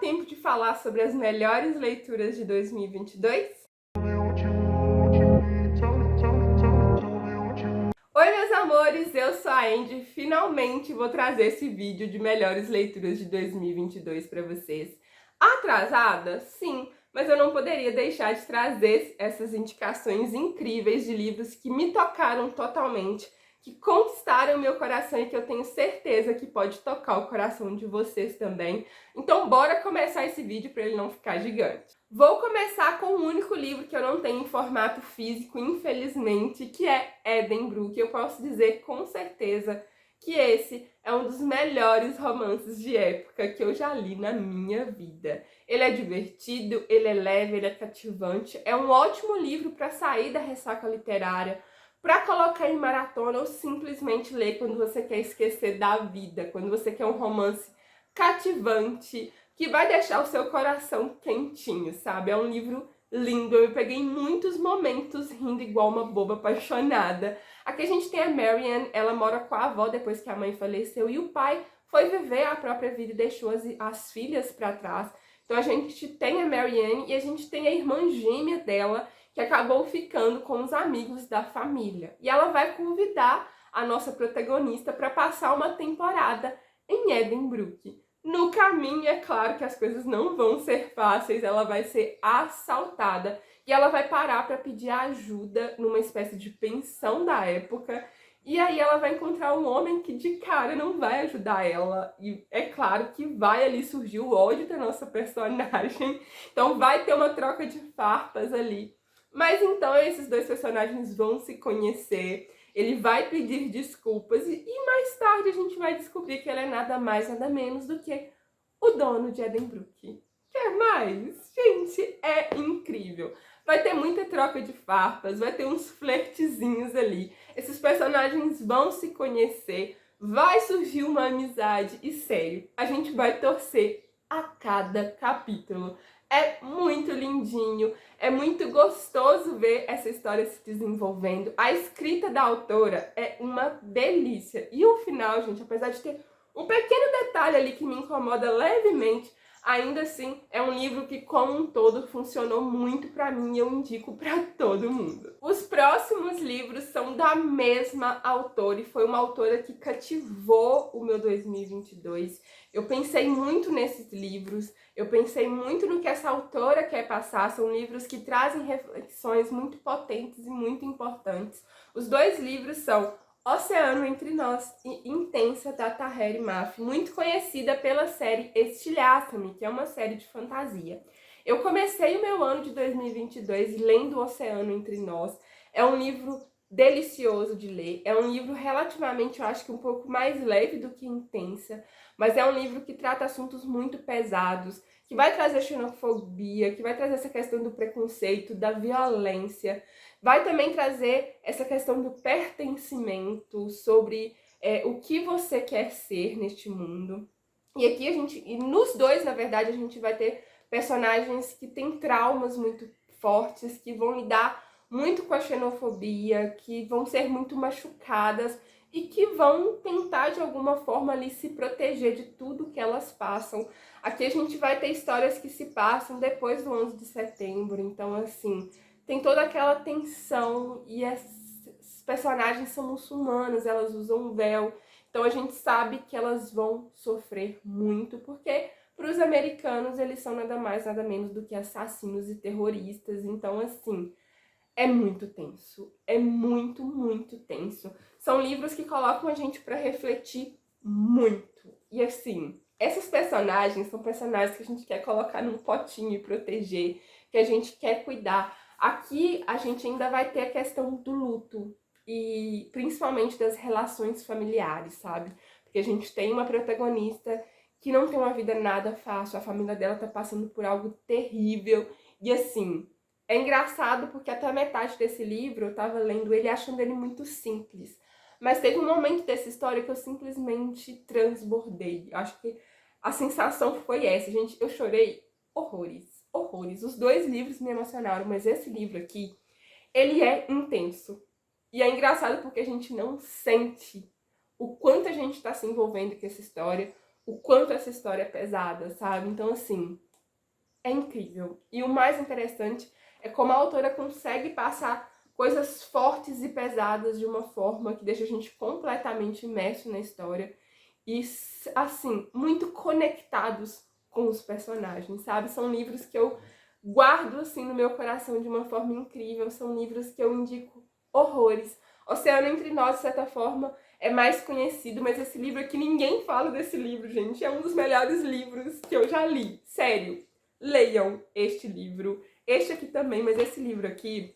tempo de falar sobre as melhores leituras de 2022? Oi, meus amores, eu sou a Andy e finalmente vou trazer esse vídeo de melhores leituras de 2022 para vocês. Atrasada? Sim, mas eu não poderia deixar de trazer essas indicações incríveis de livros que me tocaram totalmente, que conquistaram meu coração e que eu tenho certeza que pode tocar o coração de vocês também. Então bora começar esse vídeo para ele não ficar gigante. Vou começar com o único livro que eu não tenho em formato físico, infelizmente, que é Edenbrooke. Eu posso dizer com certeza que esse é um dos melhores romances de época que eu já li na minha vida. Ele é divertido, ele é leve, ele é cativante, é um ótimo livro para sair da ressaca literária, para colocar em maratona ou simplesmente ler quando você quer esquecer da vida, quando você quer um romance cativante, que vai deixar o seu coração quentinho, sabe? É um livro lindo, eu me peguei em muitos momentos rindo igual uma boba apaixonada. Aqui a gente tem a Marianne, ela mora com a avó depois que a mãe faleceu e o pai foi viver a própria vida e deixou as filhas para trás. Então a gente tem a Marianne e a gente tem a irmã gêmea dela, que acabou ficando com os amigos da família. E ela vai convidar a nossa protagonista para passar uma temporada em Edenbrooke. No caminho, é claro que as coisas não vão ser fáceis, ela vai ser assaltada e ela vai parar para pedir ajuda numa espécie de pensão da época. E aí ela vai encontrar um homem que de cara não vai ajudar ela. E é claro que vai ali surgir o ódio da nossa personagem. Então vai ter uma troca de farpas ali. Mas então esses dois personagens vão se conhecer. Ele vai pedir desculpas e mais tarde a gente vai descobrir que ele é nada mais, nada menos do que o dono de Edenbrooke. Quer mais? Gente, é incrível. Vai ter muita troca de farpas, vai ter uns flertezinhos ali. Esses personagens vão se conhecer, vai surgir uma amizade e, sério, a gente vai torcer a cada capítulo. É muito lindinho, é muito gostoso ver essa história se desenvolvendo. A escrita da autora é uma delícia. E o final, gente, apesar de ter um pequeno detalhe ali que me incomoda levemente, ainda assim é um livro que, como um todo, funcionou muito pra mim e eu indico pra todo mundo. Os próximos livros são da mesma autora e foi uma autora que cativou o meu 2022. Eu pensei muito nesses livros, eu pensei muito no que essa autora quer passar. São livros que trazem reflexões muito potentes e muito importantes. Os dois livros são Oceano Entre Nós e Intensa, da Tahereh Mafi, muito conhecida pela série Estilhaça-me, que é uma série de fantasia. Eu comecei o meu ano de 2022 lendo Oceano Entre Nós. É um livro delicioso de ler, é um livro relativamente, eu acho que um pouco mais leve do que Intensa, mas é um livro que trata assuntos muito pesados, que vai trazer xenofobia, que vai trazer essa questão do preconceito, da violência, vai também trazer essa questão do pertencimento, sobre o que você quer ser neste mundo. E aqui e nos dois, na verdade, a gente vai ter personagens que têm traumas muito fortes, que vão lidar muito com a xenofobia, que vão ser muito machucadas e que vão tentar de alguma forma ali se proteger de tudo que elas passam. Aqui a gente vai ter histórias que se passam depois do 11 de setembro, então assim, tem toda aquela tensão e as personagens são muçulmanas, elas usam um véu, então a gente sabe que elas vão sofrer muito, porque para os americanos eles são nada mais, nada menos do que assassinos e terroristas, então assim, é muito tenso, é muito, muito tenso. São livros que colocam a gente para refletir muito. E assim, esses personagens são personagens que a gente quer colocar num potinho e proteger, que a gente quer cuidar. Aqui a gente ainda vai ter a questão do luto e principalmente das relações familiares, sabe? Porque a gente tem uma protagonista que não tem uma vida nada fácil, a família dela tá passando por algo terrível e assim, é engraçado porque até a metade desse livro eu tava lendo ele achando ele muito simples. Mas teve um momento dessa história que eu simplesmente transbordei. Acho que a sensação foi essa, gente. Eu chorei horrores, horrores. Os dois livros me emocionaram, mas esse livro aqui, ele é intenso. E é engraçado porque a gente não sente o quanto a gente tá se envolvendo com essa história, o quanto essa história é pesada, sabe? Então, assim, é incrível. E o mais interessante é como a autora consegue passar coisas fortes e pesadas de uma forma que deixa a gente completamente imerso na história e, assim, muito conectados com os personagens, sabe? São livros que eu guardo, assim, no meu coração de uma forma incrível. São livros que eu indico horrores. Oceano Entre Nós, de certa forma, é mais conhecido, mas esse livro aqui, ninguém fala desse livro, gente. É um dos melhores livros que eu já li. Sério. Leiam este livro. Este aqui também, mas esse livro aqui,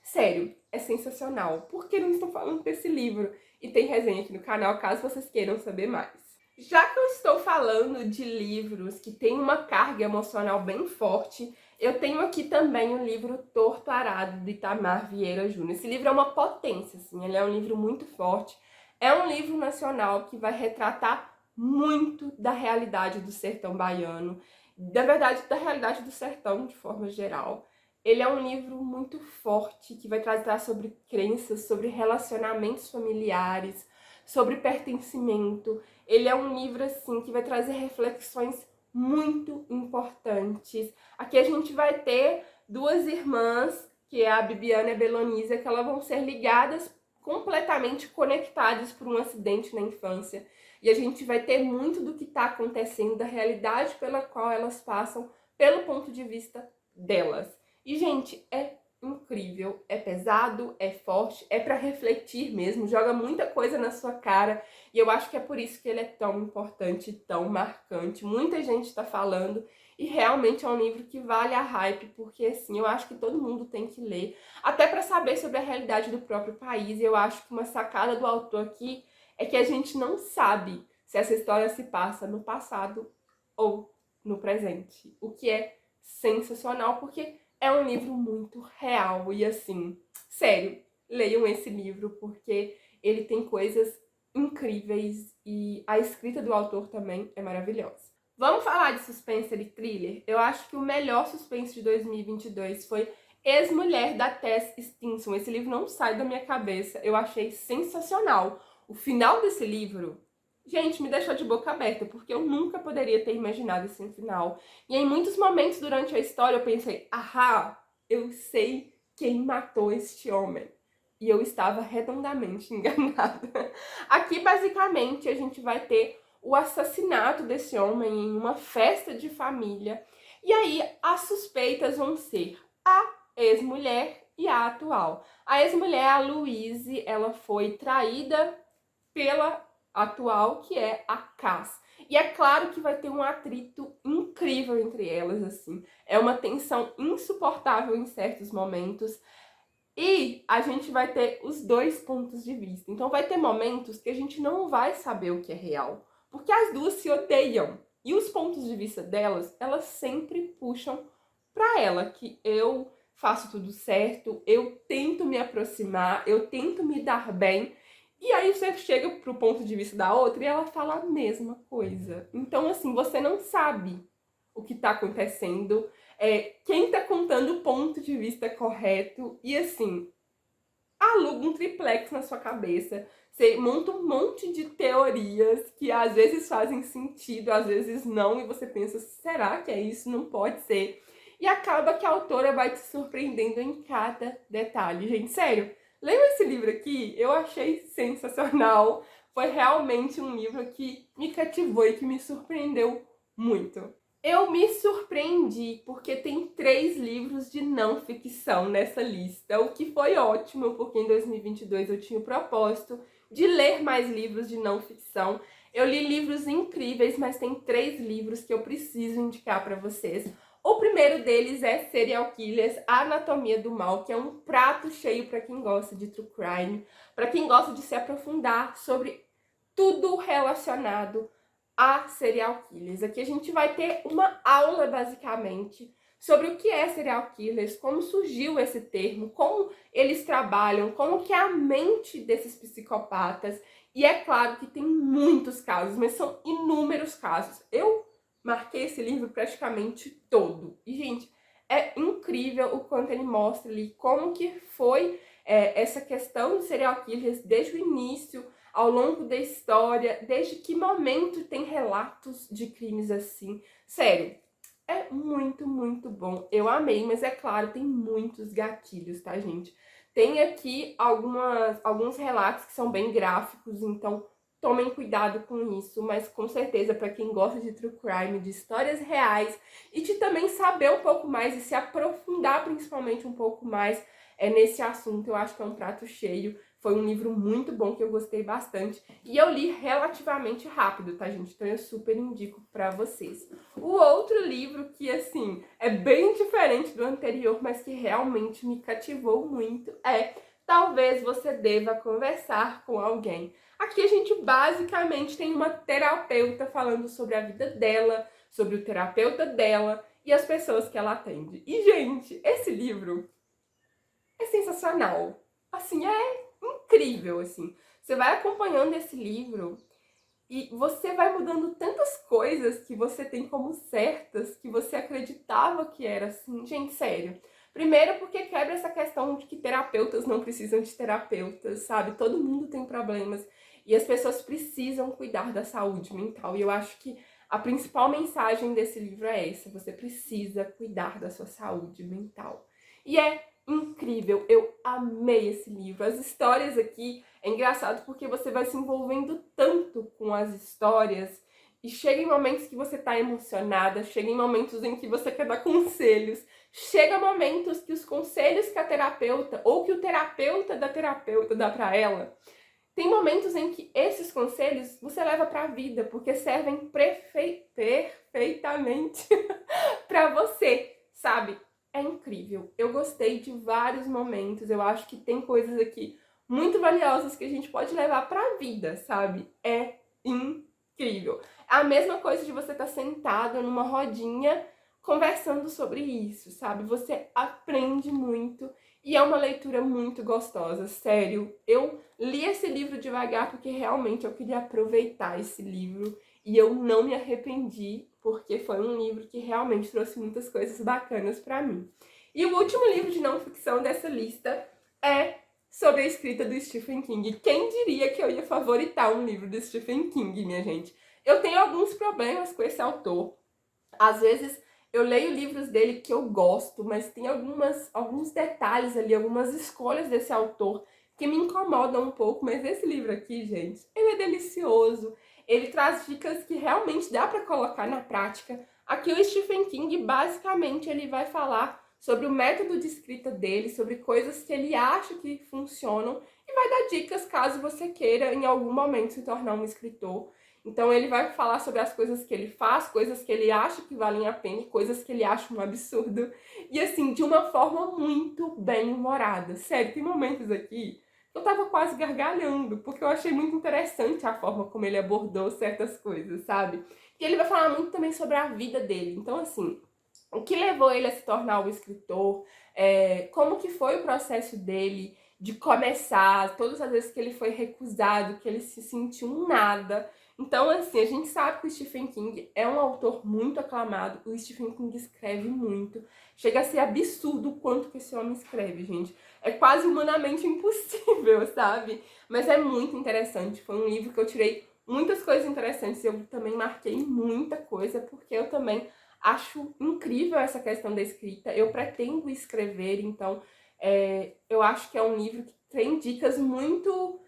sério, é sensacional. Por que não estou falando desse livro? E tem resenha aqui no canal, caso vocês queiram saber mais. Já que eu estou falando de livros que têm uma carga emocional bem forte, eu tenho aqui também o livro Torto Arado, de Itamar Vieira Júnior. Esse livro é uma potência, assim, ele é um livro muito forte. É um livro nacional que vai retratar muito da realidade do sertão baiano, da verdade, da realidade do sertão de forma geral. Ele é um livro muito forte, que vai tratar sobre crenças, sobre relacionamentos familiares, sobre pertencimento. Ele é um livro, assim, que vai trazer reflexões muito importantes. Aqui a gente vai ter duas irmãs, que é a Bibiana e a Belonísia, que elas vão ser ligadas, completamente conectadas por um acidente na infância. E a gente vai ter muito do que está acontecendo, da realidade pela qual elas passam, pelo ponto de vista delas. E, gente, é incrível, é pesado, é forte, é para refletir mesmo, joga muita coisa na sua cara. E eu acho que é por isso que ele é tão importante, tão marcante. Muita gente está falando e realmente é um livro que vale a hype, porque assim, eu acho que todo mundo tem que ler, até para saber sobre a realidade do próprio país. E eu acho que uma sacada do autor aqui é que a gente não sabe se essa história se passa no passado ou no presente, o que é sensacional, porque é um livro muito real e assim, sério, leiam esse livro porque ele tem coisas incríveis e a escrita do autor também é maravilhosa. Vamos falar de suspense e thriller? Eu acho que o melhor suspense de 2022 foi Ex-Mulher, da Tess Stinson. Esse livro não sai da minha cabeça, eu achei sensacional. O final desse livro, gente, me deixou de boca aberta, porque eu nunca poderia ter imaginado esse final. E em muitos momentos durante a história eu pensei, ahá, eu sei quem matou este homem. E eu estava redondamente enganada. Aqui, basicamente, a gente vai ter o assassinato desse homem em uma festa de família. E aí, as suspeitas vão ser a ex-mulher e a atual. A ex-mulher, a Louise, ela foi traída pela atual, que é a Cass. E é claro que vai ter um atrito incrível entre elas, assim. É uma tensão insuportável em certos momentos. E a gente vai ter os dois pontos de vista. Então vai ter momentos que a gente não vai saber o que é real, porque as duas se odeiam. E os pontos de vista delas, elas sempre puxam para ela, que eu faço tudo certo, eu tento me aproximar, eu tento me dar bem. E aí você chega pro ponto de vista da outra e ela fala a mesma coisa. Então, assim, você não sabe o que tá acontecendo, quem tá contando o ponto de vista correto. E assim, aluga um triplex na sua cabeça. Você monta um monte de teorias que às vezes fazem sentido, às vezes não, e você pensa, será que é isso? Não pode ser. E acaba que a autora vai te surpreendendo em cada detalhe. Gente, sério, leiam esse livro aqui, eu achei sensacional. Foi realmente um livro que me cativou e que me surpreendeu muito. Eu me surpreendi porque tem 3 livros de não ficção nessa lista, o que foi ótimo, porque em 2022 eu tinha o propósito de ler mais livros de não ficção. Eu li livros incríveis, mas tem 3 livros que eu preciso indicar para vocês. O primeiro deles é Serial Killers, A Anatomia do Mal, que é um prato cheio para quem gosta de true crime, para quem gosta de se aprofundar sobre tudo relacionado a serial killers. Aqui a gente vai ter uma aula, basicamente, sobre o que é serial killers, como surgiu esse termo, como eles trabalham, como que é a mente desses psicopatas. E é claro que tem muitos casos, mas são inúmeros casos. Eu marquei esse livro praticamente todo. E, gente, é incrível o quanto ele mostra ali como que foi essa questão de serial killers desde o início, ao longo da história, desde que momento tem relatos de crimes assim. Sério, é muito, muito bom. Eu amei, mas é claro, tem muitos gatilhos, tá, gente? Tem aqui alguns relatos que são bem gráficos, então tomem cuidado com isso, mas com certeza para quem gosta de true crime, de histórias reais e de também saber um pouco mais e se aprofundar principalmente um pouco mais nesse assunto, eu acho que é um prato cheio. Foi um livro muito bom que eu gostei bastante e eu li relativamente rápido, tá, gente? Então eu super indico pra vocês. O outro livro que, assim, é bem diferente do anterior, mas que realmente me cativou muito é Talvez Você Deva Conversar com Alguém. Aqui a gente basicamente tem uma terapeuta falando sobre a vida dela, sobre o terapeuta dela e as pessoas que ela atende. E, gente, esse livro é sensacional. Assim, é incrível, assim. Você vai acompanhando esse livro e você vai mudando tantas coisas que você tem como certas, que você acreditava que era assim. Gente, sério. Primeiro porque quebra essa questão de que terapeutas não precisam de terapeutas, sabe? Todo mundo tem problemas e as pessoas precisam cuidar da saúde mental. E eu acho que a principal mensagem desse livro é essa: você precisa cuidar da sua saúde mental. E é incrível, eu amei esse livro. As histórias aqui, é engraçado porque você vai se envolvendo tanto com as histórias e chega em momentos que você tá emocionada, chega em momentos em que você quer dar conselhos, chega momentos que os conselhos que a terapeuta ou que o terapeuta da terapeuta dá pra ela, tem momentos em que esses conselhos você leva pra vida, porque servem perfeitamente pra você, sabe? É incrível. Eu gostei de vários momentos. Eu acho que tem coisas aqui muito valiosas que a gente pode levar pra vida, sabe? É incrível. É a mesma coisa de você estar sentado numa rodinha conversando sobre isso, sabe? Você aprende muito e é uma leitura muito gostosa. Sério, eu li esse livro devagar porque realmente eu queria aproveitar esse livro e eu não me arrependi, porque foi um livro que realmente trouxe muitas coisas bacanas pra mim. E o último livro de não ficção dessa lista é sobre a escrita do Stephen King. Quem diria que eu ia favoritar um livro do Stephen King, minha gente? Eu tenho alguns problemas com esse autor. Às vezes eu leio livros dele que eu gosto, mas tem alguns detalhes ali, algumas escolhas desse autor que me incomodam um pouco. Mas esse livro aqui, gente, ele é delicioso. Ele traz dicas que realmente dá para colocar na prática. Aqui o Stephen King, basicamente, ele vai falar sobre o método de escrita dele, sobre coisas que ele acha que funcionam e vai dar dicas caso você queira em algum momento se tornar um escritor. Então ele vai falar sobre as coisas que ele faz, coisas que ele acha que valem a pena e coisas que ele acha um absurdo. E assim, de uma forma muito bem humorada. Sério, tem momentos aqui que eu tava quase gargalhando, porque eu achei muito interessante a forma como ele abordou certas coisas, sabe? E ele vai falar muito também sobre a vida dele. Então, assim, o que levou ele a se tornar o escritor, como que foi o processo dele de começar, todas as vezes que ele foi recusado, que ele se sentiu um nada. Então, assim, a gente sabe que o Stephen King é um autor muito aclamado, o Stephen King escreve muito, chega a ser absurdo o quanto que esse homem escreve, gente. É quase humanamente impossível, sabe? Mas é muito interessante, foi um livro que eu tirei muitas coisas interessantes, eu também marquei muita coisa, porque eu também acho incrível essa questão da escrita, eu pretendo escrever, então eu acho que é um livro que tem dicas muito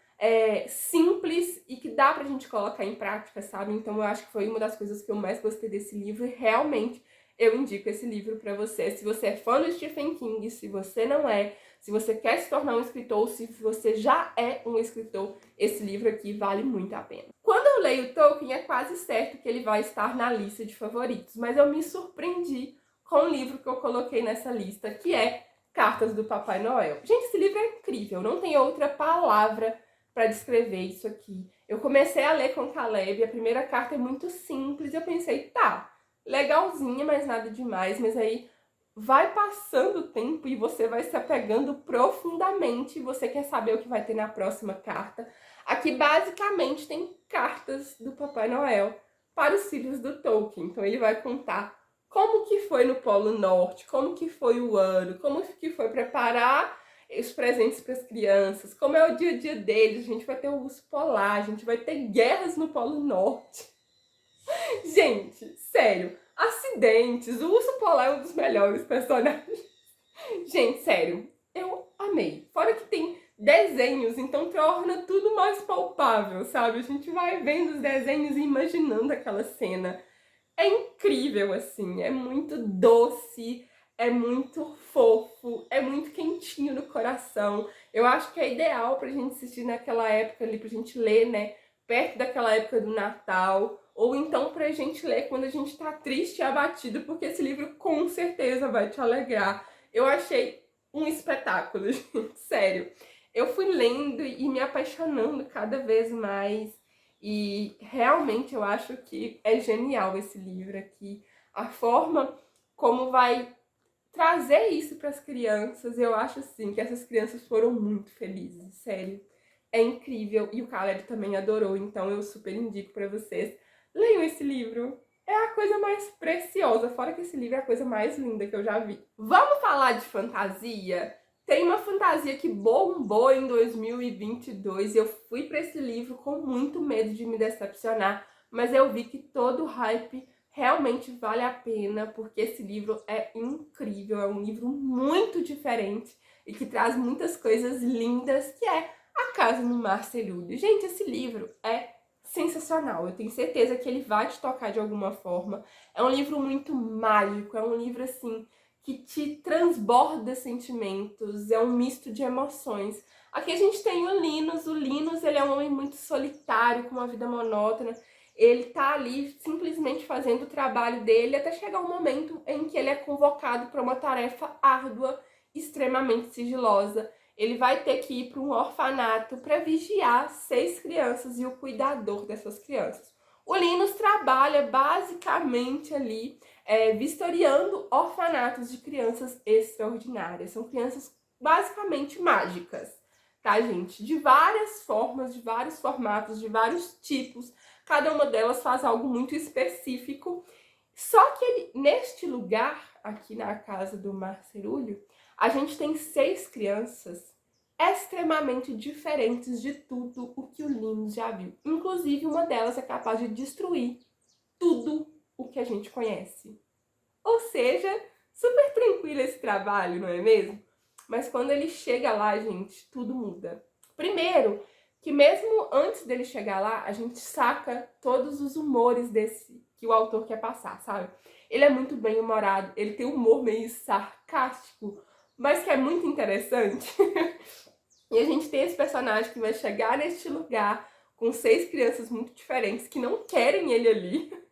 simples e que dá pra gente colocar em prática, sabe? Então eu acho que foi uma das coisas que eu mais gostei desse livro e realmente eu indico esse livro pra você. Se você é fã do Stephen King, se você não é, se você quer se tornar um escritor ou se você já é um escritor, esse livro aqui vale muito a pena. Quando eu leio Tolkien, é quase certo que ele vai estar na lista de favoritos, mas eu me surpreendi com o livro que eu coloquei nessa lista, que é Cartas do Papai Noel. Gente, esse livro é incrível, não tem outra palavra para descrever isso aqui. Eu comecei a ler com Caleb, a primeira carta é muito simples, e eu pensei, tá, legalzinha, mas nada demais, mas aí vai passando o tempo e você vai se apegando profundamente, você quer saber o que vai ter na próxima carta. Aqui basicamente tem cartas do Papai Noel para os filhos do Tolkien, então ele vai contar como que foi no Polo Norte, como que foi o ano, como que foi preparar os presentes para as crianças, como é o dia a dia deles. A gente vai ter o urso polar, a gente vai ter guerras no Polo Norte. Gente, sério, acidentes, o urso polar é um dos melhores personagens. Gente, sério, eu amei. Fora que tem desenhos, então torna tudo mais palpável, sabe? A gente vai vendo os desenhos e imaginando aquela cena. É incrível, assim, é muito doce, é muito fofo, é muito quentinho no coração. Eu acho que é ideal pra gente assistir naquela época ali, pra gente ler, né? Perto daquela época do Natal, ou então pra gente ler quando a gente tá triste e abatido, porque esse livro com certeza vai te alegrar. Eu achei um espetáculo, gente, sério. Eu fui lendo e me apaixonando cada vez mais. E realmente eu acho que é genial esse livro aqui. A forma como vai trazer isso para as crianças, eu acho assim que essas crianças foram muito felizes, sério. É incrível e o Caleb também adorou, então eu super indico para vocês. Leiam esse livro. É a coisa mais preciosa, fora que esse livro é a coisa mais linda que eu já vi. Vamos falar de fantasia? Tem uma fantasia que bombou em 2022 e eu fui para esse livro com muito medo de me decepcionar, mas eu vi que todo o hype realmente vale a pena, porque esse livro é incrível, é um livro muito diferente e que traz muitas coisas lindas, que é A Casa no Marcelúdio. Gente, esse livro é sensacional, eu tenho certeza que ele vai te tocar de alguma forma. É um livro muito mágico, é um livro assim que te transborda sentimentos, é um misto de emoções. Aqui a gente tem o Linus ele é um homem muito solitário, com uma vida monótona. Ele tá ali simplesmente fazendo o trabalho dele até chegar um momento em que ele é convocado para uma tarefa árdua, extremamente sigilosa. Ele vai ter que ir para um orfanato para vigiar 6 crianças e o cuidador dessas crianças. O Linus trabalha basicamente ali vistoriando orfanatos de crianças extraordinárias. São crianças basicamente mágicas, tá, gente? De várias formas, de vários formatos, de vários tipos. Cada uma delas faz algo muito específico. Só que neste lugar, aqui na casa do Marcerulho, a gente tem 6 crianças extremamente diferentes de tudo o que o Linus já viu. Inclusive, uma delas é capaz de destruir tudo o que a gente conhece. Ou seja, super tranquilo esse trabalho, não é mesmo? Mas quando ele chega lá, gente, tudo muda. Primeiro, que mesmo antes dele chegar lá, a gente saca todos os humores desse que o autor quer passar, sabe? Ele é muito bem humorado, ele tem um humor meio sarcástico, mas que é muito interessante. E a gente tem esse personagem que vai chegar neste lugar com 6 crianças muito diferentes que não querem ele ali.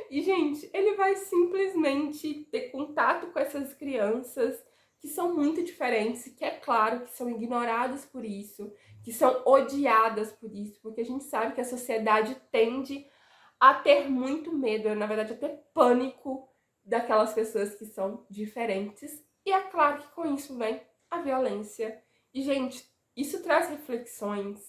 E, gente, ele vai simplesmente ter contato com essas crianças que são muito diferentes, que é claro que são ignoradas por isso, que são odiadas por isso, porque a gente sabe que a sociedade tende a ter muito medo, na verdade, a ter pânico daquelas pessoas que são diferentes. E é claro que com isso vem a violência. E, gente, isso traz reflexões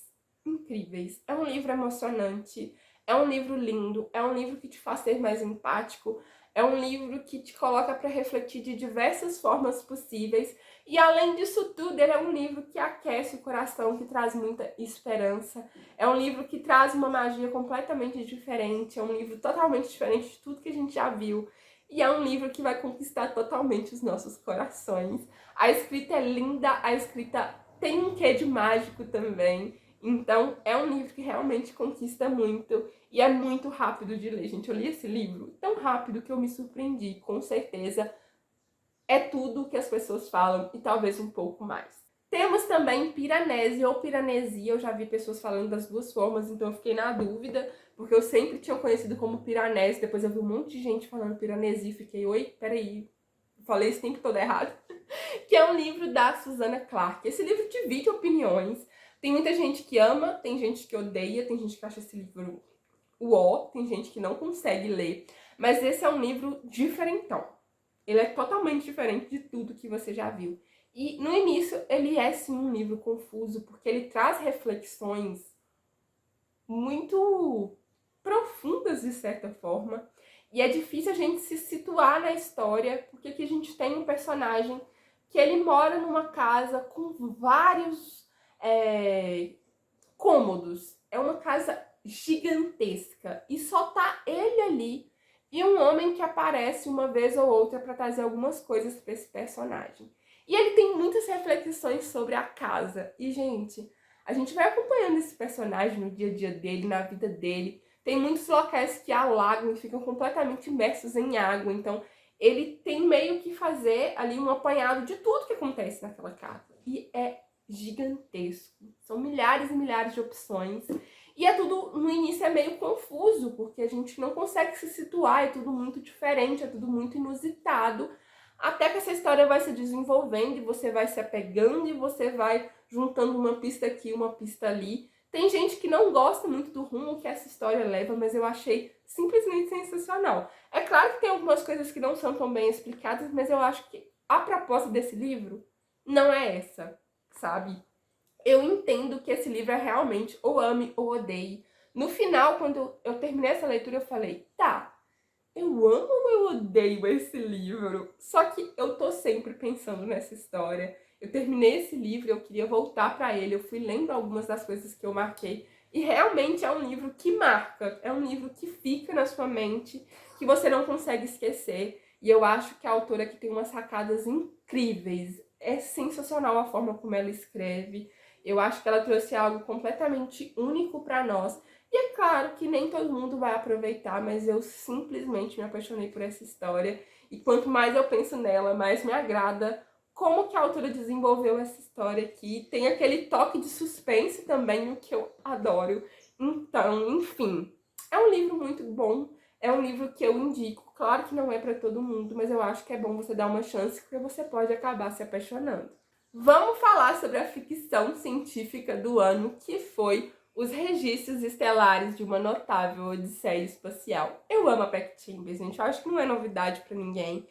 incríveis. É um livro emocionante, é um livro lindo, é um livro que te faz ser mais empático, é um livro que te coloca para refletir de diversas formas possíveis. E além disso tudo, ele é um livro que aquece o coração, que traz muita esperança. É um livro que traz uma magia completamente diferente, é um livro totalmente diferente de tudo que a gente já viu. E é um livro que vai conquistar totalmente os nossos corações. A escrita é linda, a escrita tem um quê de mágico também. Então, é um livro que realmente conquista muito e é muito rápido de ler. Gente, eu li esse livro tão rápido que eu me surpreendi, com certeza. É tudo o que as pessoas falam e talvez um pouco mais. Temos também Piranesi ou Piranesia, eu já vi pessoas falando das duas formas, então eu fiquei na dúvida, porque eu sempre tinha conhecido como Piranesi, depois eu vi um monte de gente falando Piranesi e fiquei, oi, peraí, falei esse tempo todo errado. Que é um livro da Susanna Clarke. Esse livro divide opiniões. Tem muita gente que ama, tem gente que odeia, tem gente que acha esse livro uó, tem gente que não consegue ler. Mas esse é um livro diferentão. Ele é totalmente diferente de tudo que você já viu. E no início ele é sim um livro confuso, porque ele traz reflexões muito profundas de certa forma. E é difícil a gente se situar na história, porque aqui a gente tem um personagem que ele mora numa casa com vários cômodos. É uma casa gigantesca e só tá ele ali e um homem que aparece uma vez ou outra para trazer algumas coisas para esse personagem. E ele tem muitas reflexões sobre a casa. E, gente, a gente vai acompanhando esse personagem no dia a dia dele, na vida dele. Tem muitos locais que alagam e ficam completamente imersos em água. Então, ele tem meio que fazer ali um apanhado de tudo que acontece naquela casa. E é gigantesco. São milhares e milhares de opções. E é tudo, no início é meio confuso, porque a gente não consegue se situar, é tudo muito diferente, é tudo muito inusitado, até que essa história vai se desenvolvendo e você vai se apegando e você vai juntando uma pista aqui, uma pista ali. Tem gente que não gosta muito do rumo que essa história leva, mas eu achei simplesmente sensacional. É claro que tem algumas coisas que não são tão bem explicadas, mas eu acho que a proposta desse livro não é essa, sabe? Eu entendo que esse livro é realmente ou ame ou odeie. No final, quando eu terminei essa leitura, eu falei, tá, eu amo ou eu odeio esse livro? Só que eu tô sempre pensando nessa história. Eu terminei esse livro, eu queria voltar pra ele, eu fui lendo algumas das coisas que eu marquei. E realmente é um livro que marca, é um livro que fica na sua mente, que você não consegue esquecer. E eu acho que a autora aqui tem umas sacadas incríveis. É sensacional a forma como ela escreve. Eu acho que ela trouxe algo completamente único para nós. E é claro que nem todo mundo vai aproveitar, mas eu simplesmente me apaixonei por essa história. E quanto mais eu penso nela, mais me agrada como que a autora desenvolveu essa história aqui. Tem aquele toque de suspense também, o que eu adoro. Então, enfim, é um livro muito bom. É um livro que eu indico. Claro que não é para todo mundo, mas eu acho que é bom você dar uma chance, porque você pode acabar se apaixonando. Vamos falar sobre a ficção científica do ano, que foi Os Registros Estelares de uma Notável Odisseia Espacial. Eu amo a Beck Chambers, gente. Eu acho que não é novidade para ninguém.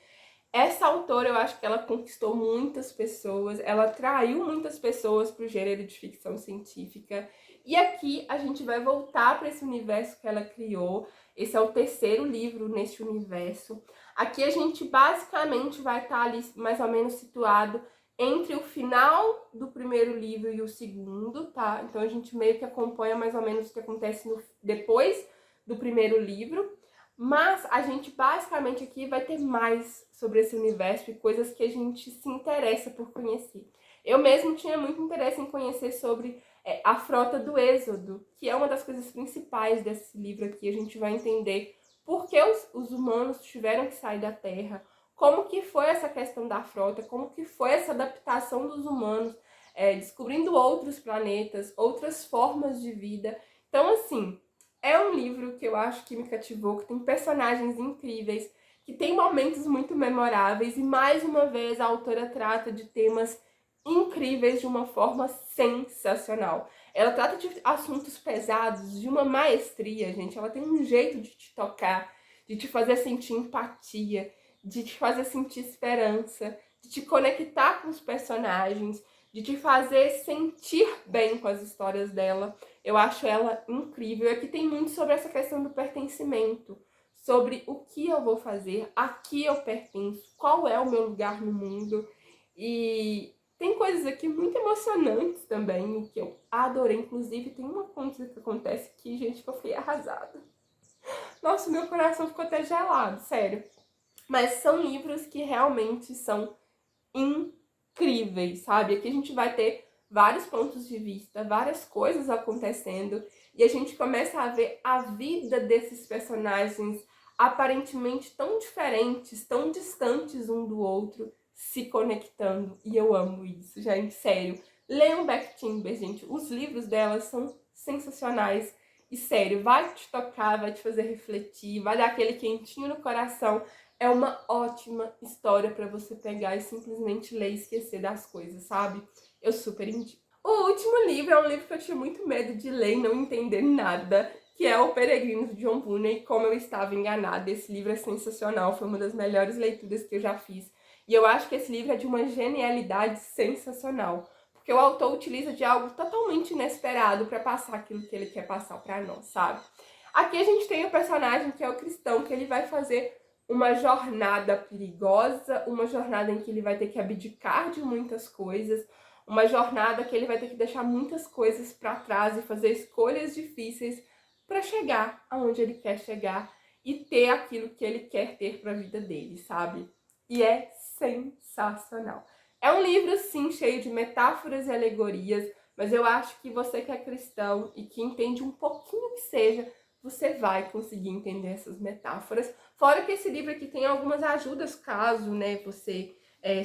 Essa autora, eu acho que ela conquistou muitas pessoas, ela atraiu muitas pessoas para o gênero de ficção científica. E aqui a gente vai voltar para esse universo que ela criou. Esse é o terceiro livro neste universo. Aqui a gente basicamente vai estar ali mais ou menos situado entre o final do primeiro livro e o segundo, tá? Então a gente meio que acompanha mais ou menos o que acontece depois do primeiro livro. Mas a gente basicamente aqui vai ter mais sobre esse universo e coisas que a gente se interessa por conhecer. Eu mesmo tinha muito interesse em conhecer sobre a Frota do Êxodo, que é uma das coisas principais desse livro aqui. A gente vai entender por que os humanos tiveram que sair da Terra, como que foi essa questão da frota, como que foi essa adaptação dos humanos, descobrindo outros planetas, outras formas de vida. Então, assim, é um livro que eu acho que me cativou, que tem personagens incríveis, que tem momentos muito memoráveis e, mais uma vez, a autora trata de temas incríveis de uma forma sensacional. Ela trata de assuntos pesados de uma maestria, gente. Ela tem um jeito de te tocar, de te fazer sentir empatia, de te fazer sentir esperança, de te conectar com os personagens, de te fazer sentir bem com as histórias dela. Eu acho ela incrível. Aqui tem muito sobre essa questão do pertencimento, sobre o que eu vou fazer, a que eu pertenço, qual é o meu lugar no mundo. E tem coisas aqui muito emocionantes também, o que eu adorei. Inclusive, tem uma coisa que acontece que, gente, que eu fui arrasada. Nossa, meu coração ficou até gelado, sério. Mas são livros que realmente são incríveis, sabe? Aqui a gente vai ter vários pontos de vista, várias coisas acontecendo, e a gente começa a ver a vida desses personagens aparentemente tão diferentes, tão distantes um do outro, se conectando. E eu amo isso, gente, sério. Leiam Beck Chambers, gente. Os livros dela são sensacionais. E sério, vai te tocar, vai te fazer refletir, vai dar aquele quentinho no coração. É uma ótima história para você pegar e simplesmente ler e esquecer das coisas, sabe? Eu super indico. O último livro é um livro que eu tinha muito medo de ler e não entender nada, que é O Peregrino de John Bunyan. Como eu estava enganada, esse livro é sensacional, foi uma das melhores leituras que eu já fiz. E eu acho que esse livro é de uma genialidade sensacional, porque o autor utiliza de algo totalmente inesperado para passar aquilo que ele quer passar para nós, sabe? Aqui a gente tem o personagem que é o cristão, que ele vai fazer uma jornada perigosa, uma jornada em que ele vai ter que abdicar de muitas coisas, uma jornada que ele vai ter que deixar muitas coisas para trás e fazer escolhas difíceis para chegar aonde ele quer chegar e ter aquilo que ele quer ter para a vida dele, sabe? E é sensacional. É um livro, sim, cheio de metáforas e alegorias, mas eu acho que você que é cristão e que entende um pouquinho que seja, você vai conseguir entender essas metáforas. Fora que esse livro aqui tem algumas ajudas, caso, né, você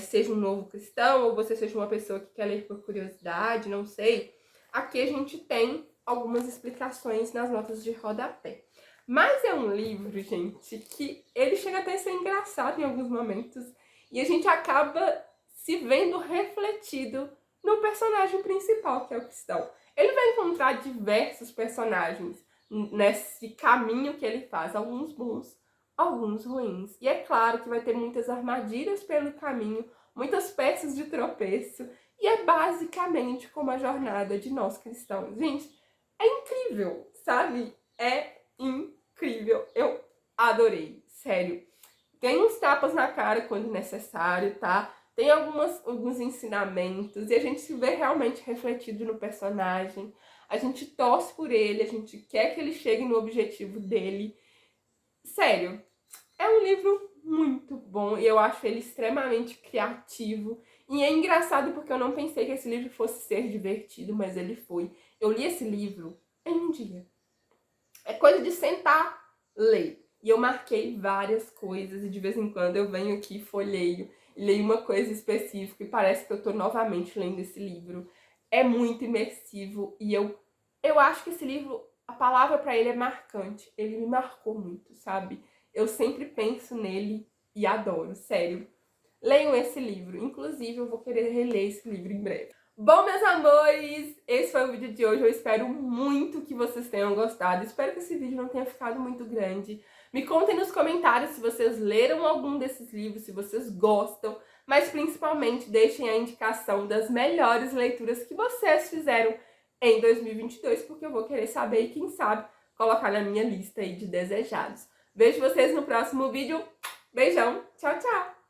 seja um novo cristão ou você seja uma pessoa que quer ler por curiosidade, não sei. Aqui a gente tem algumas explicações nas notas de rodapé. Mas é um livro, gente, que ele chega até a ser engraçado em alguns momentos e a gente acaba se vendo refletido no personagem principal, que é o cristão. Ele vai encontrar diversos personagens nesse caminho que ele faz, alguns bons, alguns ruins. E é claro que vai ter muitas armadilhas pelo caminho, muitas peças de tropeço, e é basicamente como a jornada de nós cristãos. Gente, é incrível, sabe? É incrível. Eu adorei, sério. Tem uns tapas na cara quando necessário, tá? Tem alguns ensinamentos e a gente se vê realmente refletido no personagem. A gente torce por ele, a gente quer que ele chegue no objetivo dele. Sério, é um livro muito bom e eu acho ele extremamente criativo. E é engraçado porque eu não pensei que esse livro fosse ser divertido, mas ele foi. Eu li esse livro em um dia. É coisa de sentar, ler. E eu marquei várias coisas e de vez em quando eu venho aqui, folheio e leio uma coisa específica e parece que eu tô novamente lendo esse livro. É muito imersivo e eu acho que esse livro, a palavra pra ele é marcante. Ele me marcou muito, sabe? Eu sempre penso nele e adoro, sério. Leiam esse livro. Inclusive, eu vou querer reler esse livro em breve. Bom, meus amores, esse foi o vídeo de hoje. Eu espero muito que vocês tenham gostado. Espero que esse vídeo não tenha ficado muito grande. Me contem nos comentários se vocês leram algum desses livros, se vocês gostam. Mas, principalmente, deixem a indicação das melhores leituras que vocês fizeram em 2022, porque eu vou querer saber e, quem sabe, colocar na minha lista aí de desejados. Vejo vocês no próximo vídeo. Beijão, tchau, tchau!